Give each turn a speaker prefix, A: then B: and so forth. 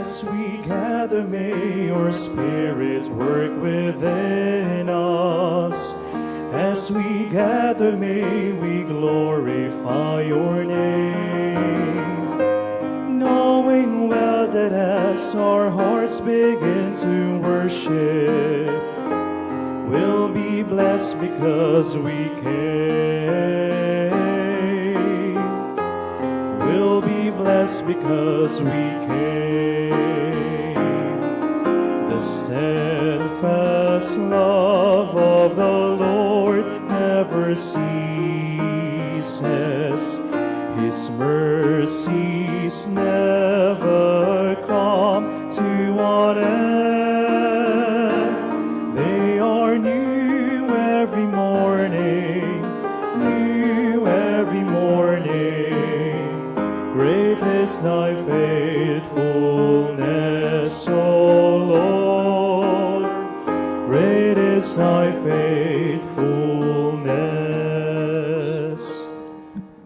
A: As we gather, may your Spirit work within us. As we gather, may we glorify your name, knowing well that as our hearts begin to worship, we'll be blessed because we came. We'll be blessed because we came. The steadfast love of the Lord never ceases. His mercies never come to an end. They are new every morning, new every morning. Great is thy faithfulness, O Lord. Great is thy faithfulness.